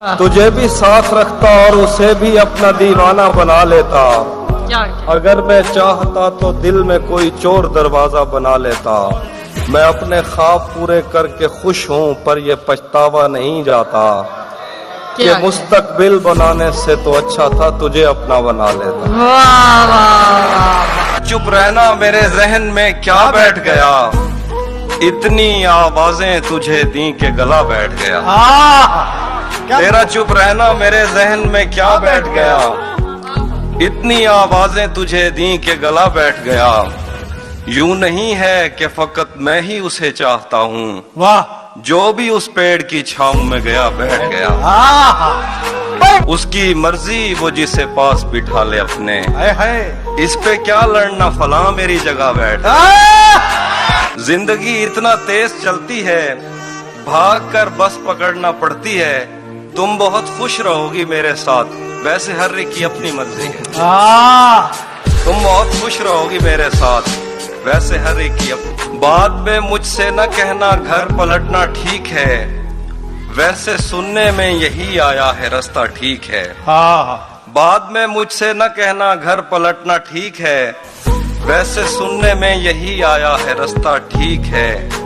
तुझे भी साथ रखता और उसे भी अपना दीवाना बना लेता। अगर मैं चाहता तो दिल में कोई चोर दरवाजा बना लेता। मैं अपने ख्वाब पूरे करके खुश हूँ, पर ये पछतावा नहीं जाता कि मुस्तकबिल बनाने से तो अच्छा था तुझे अपना बना लेता। चुप रहना मेरे जहन में क्या बैठ गया, इतनी आवाजें तुझे दी के गला बैठ गया। तेरा चुप रहना मेरे जहन में क्या बैठ गया, इतनी आवाजें तुझे दी के गला बैठ गया। यूं नहीं है कि फकत मैं ही उसे चाहता हूँ, वाह जो भी उस पेड़ की छांव में गया बैठ गया। उसकी मर्जी वो जिसे पास बिठा ले अपने, इस पे क्या लड़ना फला मेरी जगह बैठ। जिंदगी इतना तेज चलती है, भाग कर बस पकड़ना पड़ती है। तुम बहुत खुश रहोगी मेरे साथ, वैसे हर एक की अपनी मर्जी है। तुम बहुत खुश रहोगी मेरे साथ, वैसे हर एक की अपनी। बाद में मुझसे न कहना घर पलटना ठीक है, वैसे सुनने में यही आया है रास्ता ठीक है। बाद में मुझसे न कहना घर पलटना ठीक है, वैसे सुनने में यही आया है रास्ता ठीक है।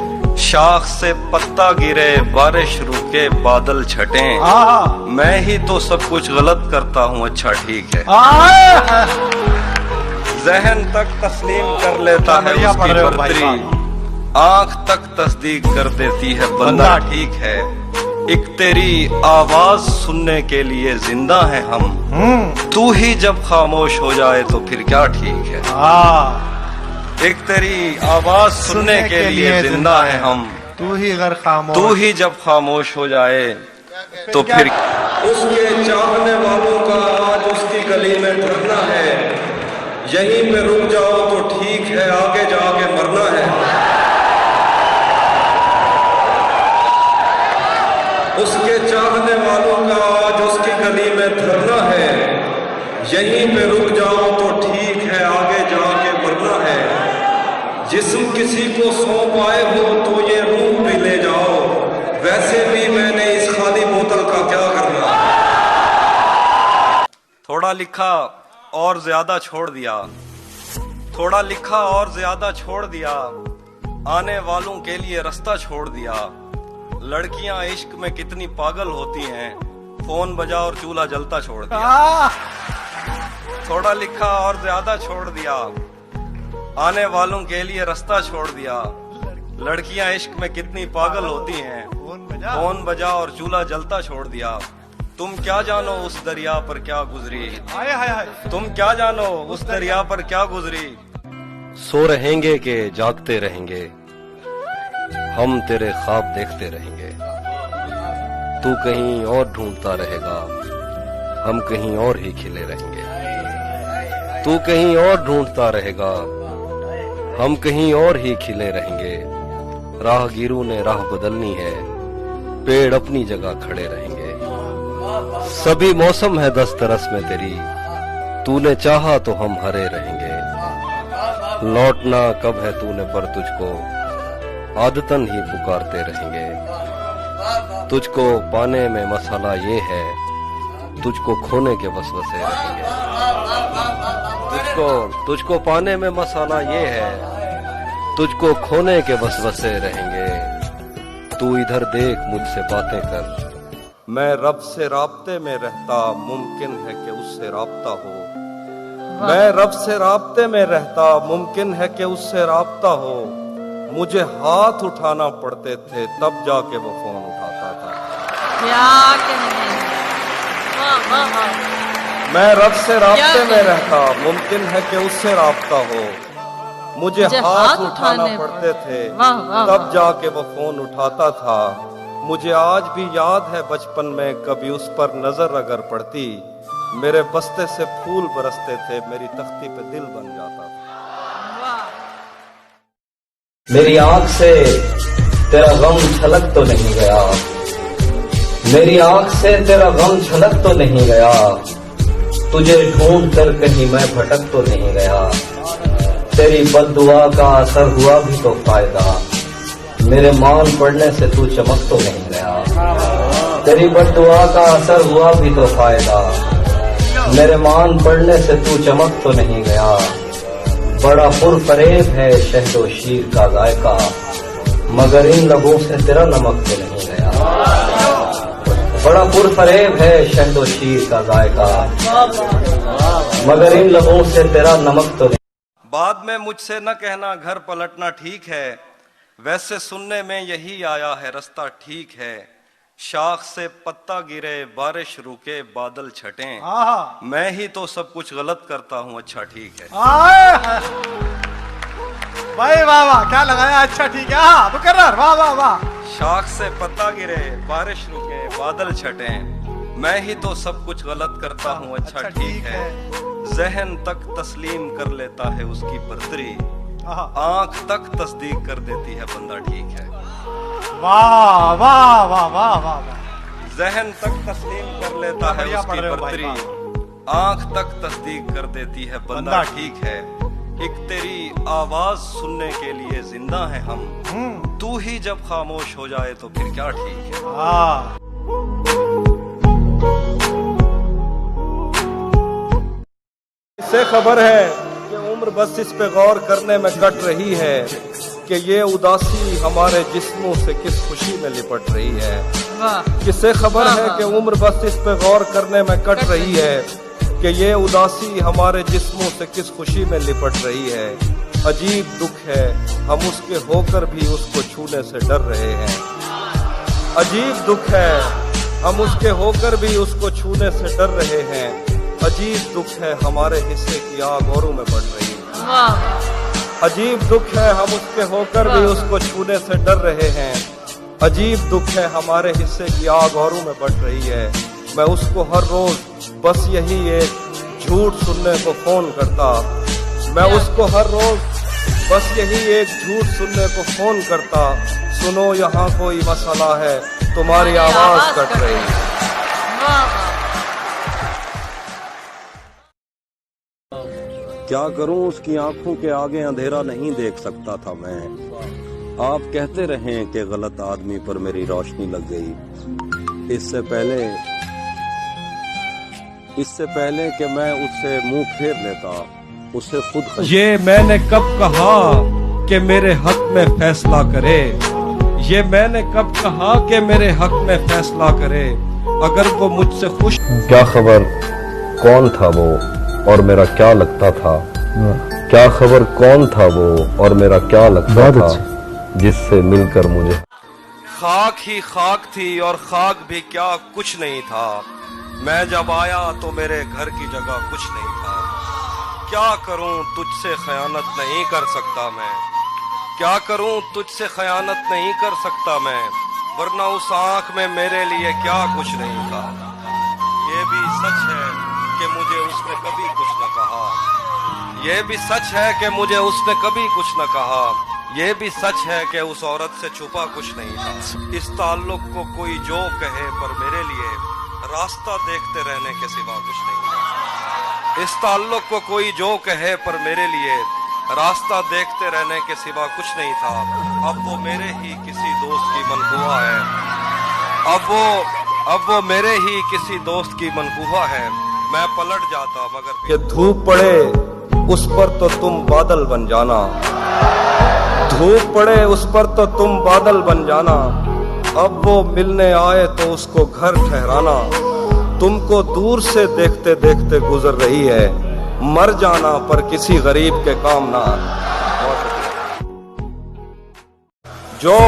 शाख से पत्ता गिरे बारिश रुके बादल छटे, मैं ही तो सब कुछ गलत करता हूँ अच्छा ठीक है। जहन तक तस्लीम कर लेता है उसकी बर्तरी, आंख तक तस्दीक कर देती है बंदा ठीक है। एक तेरी आवाज सुनने के लिए जिंदा है हम, तू ही जब खामोश हो जाए तो फिर क्या ठीक है। एक तेरी आवाज सुनने के लिए जिंदा है हम, तू ही जब खामोश हो जाए तो फिर। उसके चाहने वालों का आज उसकी गली में धरना है, यहीं पे रुक जाओ तो ठीक है आगे जाके मरना है। उसके चाहने वालों का आज उसकी गली में धरना है, यहीं पे रुक जाओ तो ठीक है आगे जाके मरना है। जिस्म किसी को सौंप आए हो तो ये रूह भी ले जाओ, वैसे भी मैंने इस खाली बोतल का क्या करना। थोड़ा लिखा और ज्यादा छोड़ दिया, थोड़ा लिखा और ज्यादा छोड़ दिया, आने वालों के लिए रास्ता छोड़ दिया। लड़कियां इश्क में कितनी पागल होती हैं, फोन बजा और चूल्हा जलता छोड़ दिया। थोड़ा लिखा और ज्यादा छोड़ दिया, आने वालों के लिए रास्ता छोड़ दिया। लड़कियां इश्क में कितनी पागल होती हैं, फोन बजा और चूल्हा जलता छोड़ दिया। तुम क्या जानो उस दरिया पर क्या गुजरी, तुम क्या जानो उस दरिया पर क्या गुजरी। सो रहेंगे के जागते रहेंगे, हम तेरे ख्वाब देखते रहेंगे। तू कहीं और ढूंढता रहेगा, हम कहीं और ही खिले रहेंगे। तू कहीं और ढूंढता रहेगा, हम कहीं और ही खिले रहेंगे। राहगीरों ने राह बदलनी है, पेड़ अपनी जगह खड़े रहेंगे। सभी मौसम है दस्तरस में तेरी, तूने चाहा तो हम हरे रहेंगे। लौटना कब है तूने पर तुझको आदतन ही पुकारते रहेंगे। तुझको पाने में मसाला ये है, तुझको खोने के वसवसे रहेंगे। तुझको पाने में मसाला ये है, तुझको खोने के वसवसे रहेंगे। तू इधर देख मुझसे बातें कर, मैं रब से राब्ते में रहता, मुमकिन है कि उससे राब्ता हो। मैं रब से राब्ते में रहता, मुमकिन है कि उससे राब्ता हो। मुझे हाथ उठाना पड़ते थे तब जाके वो फोन उठाता था। मैं रब से राब्ते में रहता, मुमकिन है कि उससे राब्ता हो। मुझे हाथ उठाना पड़ते थे तब जाके वो फोन उठाता था। मुझे आज भी याद है बचपन में कभी उस पर नजर अगर पड़ती, मेरे बस्ते से फूल बरसते थे, मेरी तख्ती पे दिल बन जाता था। मेरी आंख से तेरा गम छलक तो नहीं गया, मेरी आंख से तेरा गम छलक तो नहीं गया। तुझे ढूंढ कर कहीं मैं भटक तो नहीं गया। तेरी बद्दुआ का असर हुआ भी तो फायदा, मेरे मान पड़ने से तू चमक तो नहीं गया। तेरी बद्दुआ का असर हुआ भी तो फायदा, मेरे मान पड़ने से तू चमक तो नहीं गया। बड़ा पुरफरेब है शहदो शीर का जायका, मगर इन लबों से तेरा नमक तो नहीं गया। बड़ा पुरफरेब है शहदो शीर का जायका, मगर इन लबों से तेरा नमक तो नहीं। बाद में मुझसे न कहना घर पलटना ठीक है, वैसे सुनने में यही आया है रास्ता ठीक है। शाख से पत्ता गिरे, बारिश रुके, बादल छटें, मैं ही तो सब कुछ गलत करता हूँ, अच्छा ठीक है। भाई वाह वाह, क्या लगाया, अच्छा ठीक है। हाँ मुकर्रर, वाह वाह वाह। शाख से पत्ता गिरे, बारिश रुके, बादल छटें, मैं ही तो सब कुछ गलत करता हूँ, अच्छा ठीक है। जहन तक तस्लीम कर लेता है उसकी बर्तरी, आंख तक तस्दीक कर देती है बंदा ठीक है। वाह वाह वाह वाह वाह। जहन तक तस्लीम कर लेता है उसकी बर्तरी, आंख तक तस्दीक कर देती है बंदा ठीक है। एक तेरी आवाज सुनने के लिए जिंदा है हम, तू ही जब खामोश हो जाए तो फिर क्या ठीक है। इससे खबर है कि उम्र बस इस पे गौर करने में कट रही है कि ये उदासी हमारे जिस्मों से किस खुशी में लिपट रही है। किससे खबर है कि उम्र बस इस पे गौर करने में कट रही है कि ये उदासी हमारे जिस्मों से किस खुशी में लिपट रही है। अजीब दुख है हम उसके होकर भी उसको छूने से डर रहे हैं। अजीब दुख है हम उसके होकर भी उसको छूने से डर रहे हैं। अजीब दुख है हमारे हिस्से की आग औरों में बढ़ रही है। अजीब दुख है हम उसके होकर भी उसको छूने से डर रहे हैं। अजीब दुख है हमारे हिस्से की आग औरों में बढ़ रही है। मैं उसको हर रोज बस यही एक झूठ सुनने को फोन करता, मैं उसको हर रोज बस यही एक झूठ सुनने को फोन करता। सुनो यहाँ कोई मसला है, तुम्हारी आवाज कट रही है। क्या करूं उसकी आंखों के आगे अंधेरा नहीं देख सकता था मैं। आप कहते रहे कि गलत आदमी पर मेरी रोशनी लग गई। इससे पहले कि मैं उससे मुंह फेर लेता, उससे खुद ये मैंने कब कहा कि मेरे हक में फैसला करे। ये मैंने कब कहा कि मेरे हक में फैसला करे। अगर वो मुझसे खुश। क्या खबर कौन था वो और मेरा क्या लगता था। क्या खबर कौन था वो और मेरा क्या लगता था, जिससे मिलकर मुझे खाक ही खाक थी और खाक भी क्या कुछ नहीं था। मैं जब आया तो मेरे घर की जगह कुछ नहीं था। क्या करूं तुझसे खयानत नहीं कर सकता मैं। क्या करूं तुझसे खयानत नहीं कर सकता मैं, वरना उस आंख में मेरे लिए क्या कुछ नहीं था। ये भी सच है कि मुझे उसने कभी कुछ न कहा। ये भी सच है कि मुझे उसने कभी कुछ न कहा। ये भी सच है कि उस औरत से छुपा कुछ नहीं था। इस ताल्लुक को कोई जो कहे पर मेरे लिए रास्ता देखते रहने के सिवा कुछ नहीं था। इस ताल्लुक को कोई जो कहे पर मेरे लिए रास्ता देखते रहने के सिवा कुछ नहीं था। अब वो मेरे ही किसी दोस्त की मनगुआ है। अब वो मेरे ही किसी दोस्त की मनगुआ है। मैं पलट जाता मगर ये धूप पड़े उस पर तो तुम बादल बन जाना। धूप पड़े उस पर तो तुम बादल बन जाना। अब वो मिलने आए तो उसको घर ठहराना। तुमको दूर से देखते देखते गुजर रही है। मर जाना पर किसी गरीब के काम ना। जो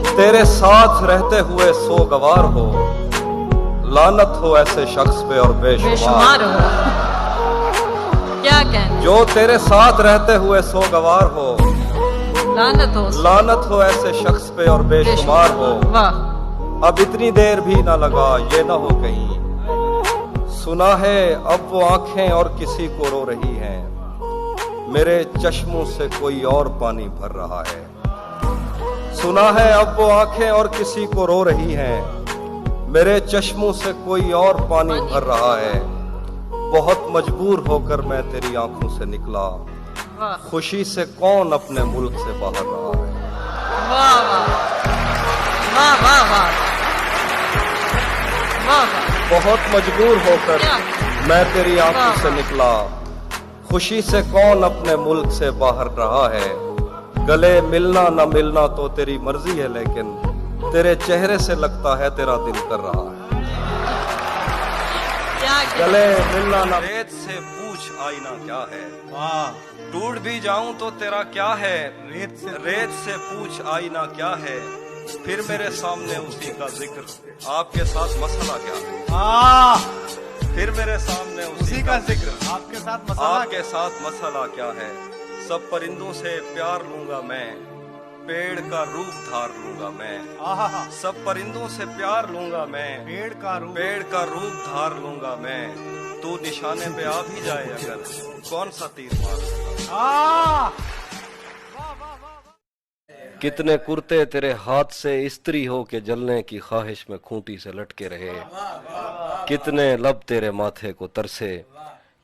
तेरे साथ रहते हुए सोगवार हो, लानत हो ऐसे शख्स पे और बेशुमार हो। क्या कहना। जो तेरे साथ रहते हुए सोगवार हो, लानत हो ऐसे शख्स पे और बेशुमार हो। अब इतनी देर भी ना लगा ये ना हो कहीं। सुना है अब वो आंखें और किसी को रो रही हैं। मेरे चश्मों से कोई और पानी भर रहा है। सुना है अब वो आंखें और किसी को रो रही हैं। मेरे चश्मों से कोई और पानी भर रहा है। बहुत मजबूर होकर मैं तेरी आंखों से निकला। खुशी से कौन अपने मुल्क से बाहर रहा है। वाह वाह वाह वाह वाह। वाह वाह बहुत मजबूर होकर क्या मैं तेरी आंखों वाह। से निकला। खुशी से कौन अपने मुल्क से बाहर रहा है। गले मिलना न मिलना तो तेरी मर्जी है, लेकिन तेरे चेहरे से लगता है तेरा दिल कर रहा है। क्या गले मिलना न रेत से पूछ आईना क्या है। वाह टूट भी जाऊं तो तेरा क्या है। रेत से पूछ आईना क्या है। फिर मेरे सामने उसी का जिक्र, आपके साथ मसला क्या है। हाँ फिर मेरे सामने उसी का जिक्र, आपके साथ मसाला आपके साथ मसला क्या है। सब परिंदों से प्यार लूंगा मैं, पेड़ का रूप धार लूंगा मैं। आहा, सब परिंदों से प्यार लूंगा मैं, पेड़ का रूप पेड़ का रूप धार लूंगा मैं। तू निशाने पे आ भी जाए अगर, कौन सा तीर मार। आ कितने कुर्ते तेरे हाथ से इस्त्री हो के जलने की ख्वाहिश में खूंटी से लटके रहे। कितने लब तेरे माथे को तरसे।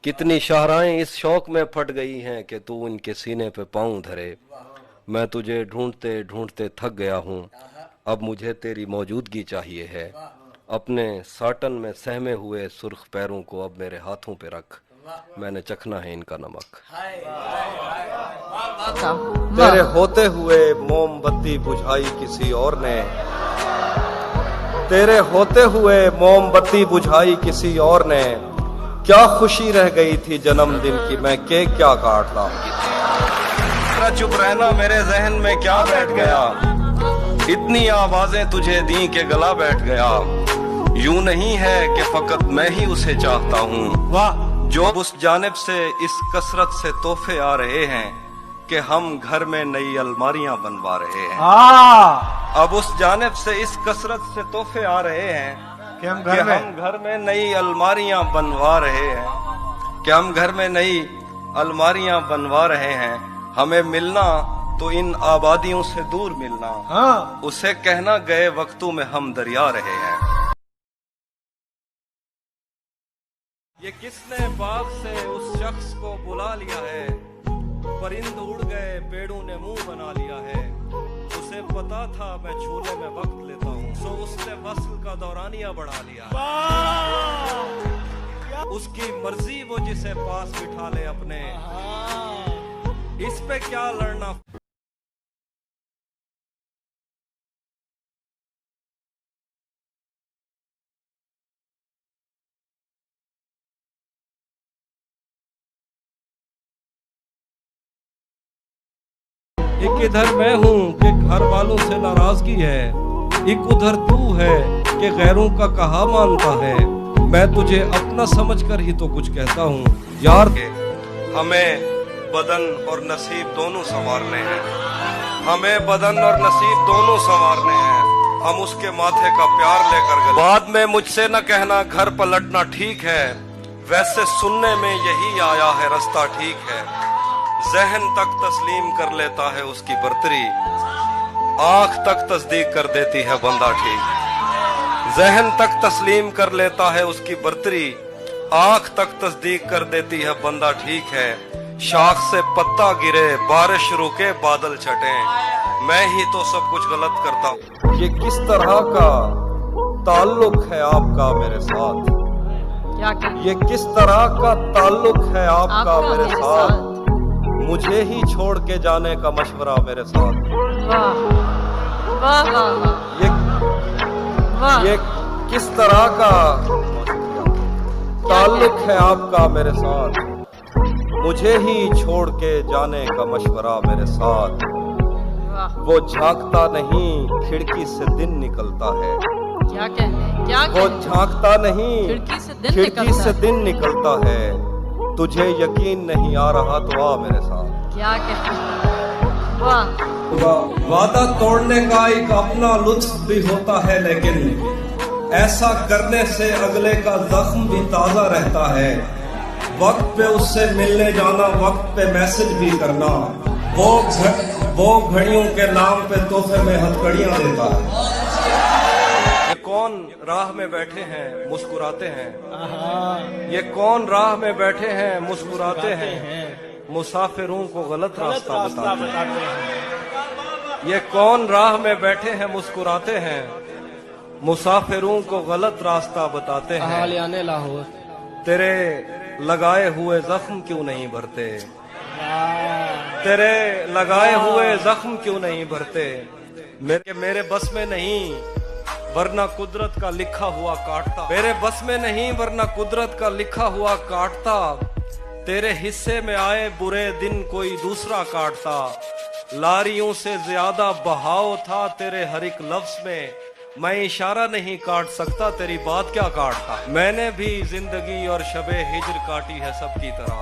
कितनी शाहराएं इस शौक में फट गई हैं कि तू इनके सीने पे पाँव धरे। मैं तुझे ढूंढते ढूंढते थक गया हूँ, अब मुझे तेरी मौजूदगी चाहिए है। अपने साटन में सहमे हुए सुर्ख पैरों को अब मेरे हाथों पे रख, मैंने चखना है इनका नमक। तेरे होते हुए मोमबत्ती बुझाई किसी और ने। तेरे होते हुए मोमबत्ती बुझाई किसी और ने। क्या खुशी रह गई थी जन्मदिन की, मैं केक क्या काटता। तेरा चुप रहना मेरे जहन में क्या बैठ गया। इतनी आवाजें तुझे दी के गला बैठ गया। यूं नहीं है कि फकत मैं ही उसे चाहता हूँ। वाह जो उस जानिब से इस कसरत से तोहफे आ रहे हैं कि हम घर में नई अलमारियां बनवा रहे हैं। अब उस जानिब से इस कसरत से तोहफे आ रहे हैं कि हम घर में नई अलमारियां बनवा रहे हैं। कि हम घर में नई अलमारियां बनवा रहे हैं। हमें मिलना तो इन आबादियों से दूर मिलना। हाँ उसे कहना गए वक्तों में हम दरिया रहे हैं। ये किसने बाग से उस शख्स को बुला लिया है। परिंद उड़ गए पेड़ों ने मुंह बना लिया है। उसे पता था मैं झूले में वक्त लेता हूँ, सो उसने वस्ल का दौरानिया बढ़ा लिया। उसकी मर्जी वो जिसे पास बिठा ले अपने, इस पे क्या लड़ना। एक इधर मैं हूँ कि घर वालों से नाराजगी है। एक उधर तू है कि गैरों का कहा मानता है। मैं तुझे अपना समझकर ही तो कुछ कहता हूँ यार। हमें बदन और नसीब दोनों संवारने हैं। हमें बदन और नसीब दोनों संवारने हैं। हम उसके माथे का प्यार लेकर गए। बाद में मुझसे न कहना घर पलटना ठीक है। वैसे सुनने में यही आया है रास्ता ठीक है। जहन तक तस्लीम कर लेता है उसकी बर्तरी, आंख तक तस्दीक कर देती है बंदा ठीक। जहन तक तस्लीम कर लेता है उसकी बर्तरी, आंख तक तस्दीक कर देती है बंदा ठीक है। शाख से पत्ता गिरे बारिश रुके बादल छटे, मैं ही तो सब कुछ गलत करता हूँ। ये किस तरह का ताल्लुक है आपका मेरे साथ। क्या ये किस तरह का ताल्लुक है आपका मेरे साथ। मुझे ही छोड़ के जाने का मशवरा मेरे साथ। वाह वाह वाह वाह वाह। ये किस तरह का ताल्लुक है आपका मेरे साथ। मुझे ही छोड़ के जाने का मशवरा मेरे साथ। वाह। वो झांकता नहीं खिड़की से दिन निकलता है। क्या कहने क्या वो कहने? झांकता नहीं खिड़की से दिन निकलता है। तुझे यकीन नहीं आ रहा तो आ मेरे साथ। क्या कहने? वाह वादा तोड़ने का एक अपना लुत्फ भी होता है, लेकिन ऐसा करने से अगले का जख्म भी ताजा रहता है। वक्त पे उससे मिलने जाना, वक्त पे मैसेज भी करना, वो घड़ियों के नाम पे तोहफे में हथकड़ियां देता है। ये कौन राह में बैठे हैं मुस्कुराते हैं। ये कौन राह में बैठे हैं मुस्कुराते हैं। मुसाफिरों को गलत रास्ता बताते हैं। ये कौन राह में बैठे हैं मुस्कुराते हैं। मुसाफिरों को गलत रास्ता बताते हैं। हालियाने लाहौर। तेरे लगाए हुए जख्म क्यों नहीं भरते, तेरे लगाए हुए जख्म क्यों नहीं भरते। मेरे बस में नहीं वरना कुदरत का लिखा हुआ काटता, मेरे बस में नहीं वरना कुदरत का लिखा हुआ काटता। तेरे हिस्से में आए बुरे दिन कोई दूसरा काटता। लारियों से ज्यादा बहाव था तेरे हर एक लफ्ज में, मैं इशारा नहीं काट सकता तेरी बात क्या काटता। मैंने भी जिंदगी और शबे हिज्र काटी है सबकी तरह,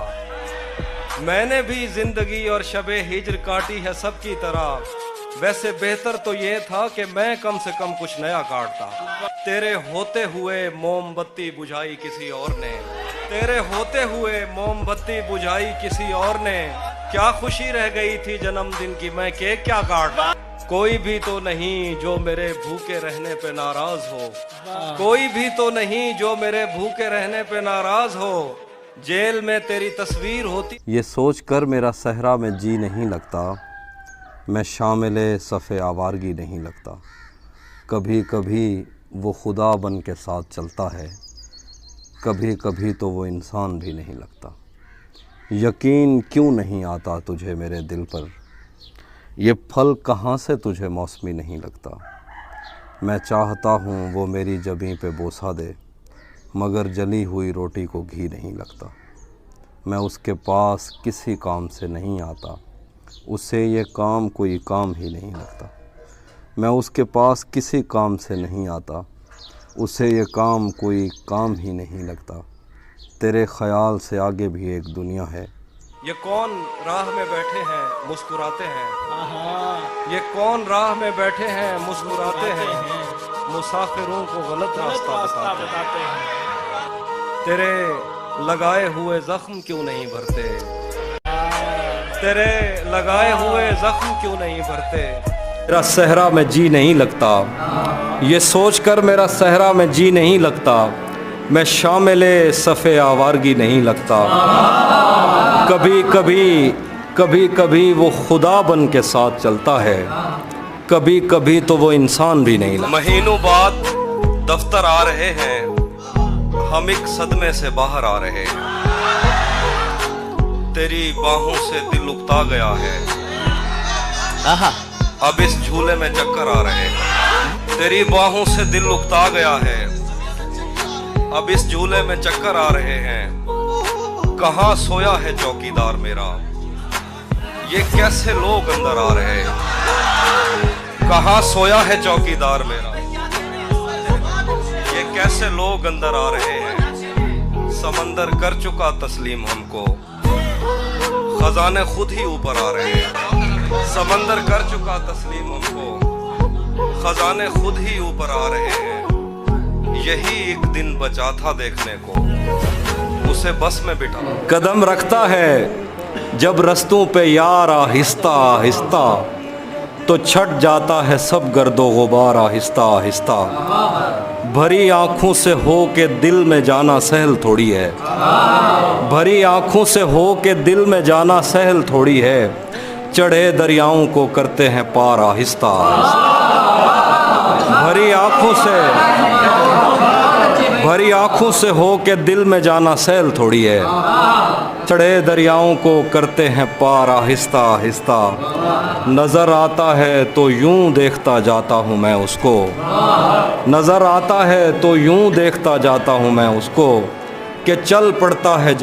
मैंने भी जिंदगी और शबे हिज्र काटी है सबकी तरह। वैसे बेहतर तो ये था कि मैं कम से कम कुछ नया काटता। तेरे होते हुए मोमबत्ती बुझाई किसी और ने, तेरे होते हुए मोमबत्ती बुझाई किसी और ने। क्या खुशी रह गई थी जन्मदिन की, मैं केक क्या काटता। कोई भी तो नहीं जो मेरे भूखे रहने पे नाराज हो, कोई भी तो नहीं जो मेरे भूखे रहने पे नाराज हो। जेल में तेरी तस्वीर होती। ये सोच कर मेरा सहरा में जी नहीं लगता, मैं शामिल सफ़े आवारगी नहीं लगता। कभी कभी वो खुदा बन के साथ चलता है, कभी कभी तो वो इंसान भी नहीं लगता। यकीन क्यों नहीं आता तुझे मेरे दिल पर, ये फल कहाँ से तुझे मौसमी नहीं लगता। मैं चाहता हूँ वो मेरी जबीं पे बोसा दे, मगर जली हुई रोटी को घी नहीं लगता। मैं उसके पास किसी काम से नहीं आता, उसे ये काम कोई काम ही नहीं लगता। मैं उसके पास किसी काम से नहीं आता, उसे ये काम कोई काम ही नहीं लगता। तेरे ख्याल से आगे भी एक दुनिया है। ये कौन राह में बैठे हैं मुस्कुराते हैं, ये कौन राह में बैठे हैं मुस्कुराते हैं। मुसाफिरों को गलत रास्ता बताते हैं। तेरे लगाए हुए जख्म क्यों नहीं भरते, तेरे लगाए हुए जख्म क्यों नहीं भरते। मेरा सहरा में जी नहीं लगता, ये सोचकर मेरा सहरा में जी नहीं लगता। मैं शामिले सफ़े आवारगी नहीं लगता। कभी कभी वो खुदा बन के साथ चलता है, कभी कभी तो वो इंसान भी नहीं लगता। महीनों बाद दफ्तर आ रहे हैं, हम एक सदमे से बाहर आ रहे हैं। तेरी बाहों से दिल उकता गया है, अब इस झूले में चक्कर आ रहे हैं। तेरी बाहों से दिल उकता गया है, अब इस झूले में चक्कर आ रहे हैं। कहाँ सोया है चौकीदार मेरा, ये कैसे लोग अंदर आ रहे हैं। कहाँ सोया है चौकीदार मेरा, ये कैसे लोग अंदर आ रहे हैं। समंदर कर चुका तस्लीम हमको, खजाने खुद ही ऊपर आ रहे हैं। समंदर कर चुका तस्लीम हमको, खजाने खुद ही ऊपर आ रहे हैं। यही एक दिन बचा था देखने को, उसे बस में बिठा। कदम रखता है जब रस्तों पे यार आहिस्ता आहिस्ता, तो छट जाता है सब गर्दो गुबार आहिस्ता आहिस्ता। भरी आंखों से हो के दिल में जाना सहल थोड़ी है, भरी आंखों से हो के दिल में जाना सहल थोड़ी है। चढ़े दरियाओं को करते हैं पार आहिस्ता आहिस्ता। भरी आंखों से हो के दिल में जाना सहल थोड़ी है। चढ़े दरियाओं को करते हैं पार आहिस्ता आहिस्ता। नज़र आता है तो यूं देखता जाता हूँ मैं उसको, नज़र आता है तो यूं देखता जाता हूँ मैं उसको, कि चल पड़ता है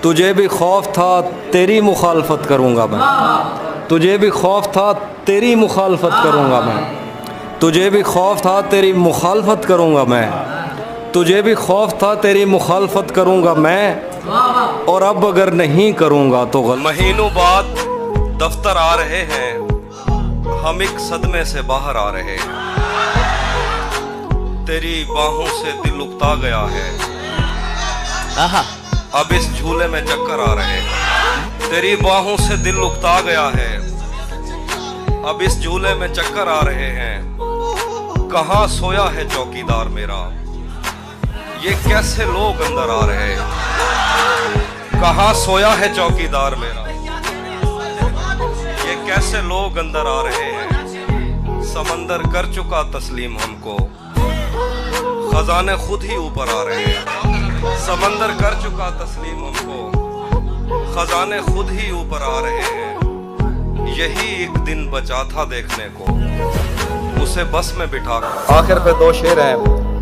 तुझे भी खौफ था तेरी मुखालफत करूँगा मैं, तुझे भी खौफ था तेरी मुखालफत करूँगा मैं, तुझे भी खौफ था तेरी मुखालफत करूँगा मैं, तुझे भी खौफ था तेरी मुखालफत करूँगा मैं। और अब अगर नहीं करूँगा तो महीनों बाद दफ्तर आ रहे हैं, हम एक सदमे से बाहर आ रहे हैं। तेरी बाहों से दिल उकता गया है, अब इस झूले में चक्कर आ रहे हैं। तेरी बाहों से दिल उकता गया है, अब इस झूले में चक्कर आ रहे हैं। कहाँ सोया है चौकीदार मेरा, ये कैसे लोग अंदर आ रहे हैं। कहाँ सोया है चौकीदार मेरा, ये कैसे लोग अंदर आ रहे हैं। समंदर कर चुका तस्लीम हमको, खजाने खुद ही ऊपर आ रहे हैं। समंदर कर चुका तस्लीम हमको, खजाने खुद ही ऊपर आ रहे हैं। यही एक दिन बचा था देखने को, उसे बस में बिठा कर। आखिर पे दो शेर हैं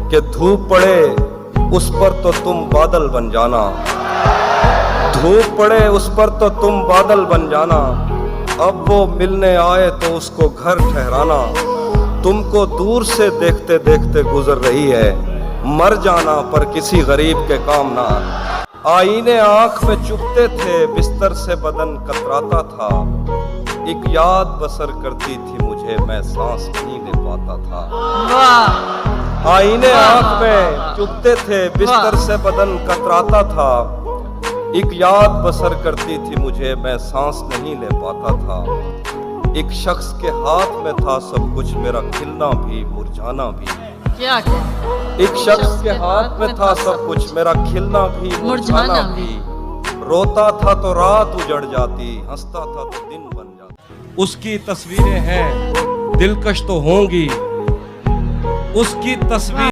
कि धूप पड़े उस पर तो तुम बादल बन जाना, धूप पड़े उस पर तो तुम बादल बन जाना। अब वो मिलने आए तो उसको घर ठहराना, तुमको दूर से देखते देखते गुजर रही है, मर जाना पर किसी गरीब के काम ना। आईने आंख में चुभते थे, बिस्तर से बदन कतराता था, एक याद बसर करती थी मुझे, मैं सांस नहीं ले पाता था। वाह आईने आंख में चुभते थे, बिस्तर से बदन कतराता था, एक याद बसर करती थी मुझे, मैं सांस नहीं ले पाता था। एक शख्स के हाथ में था सब कुछ, मेरा खिलना भी मुरझाना भी। क्या कहने, एक शख्स के हाथ में था सब कुछ, मेरा खिलना भी मुरझाना भी। रोता था तो रात उजड़ जाती, हंसता था तो दिन बन जाता। उसकी तस्वीरें हैं दिलकश तो होंगी, उसकी तस्वीर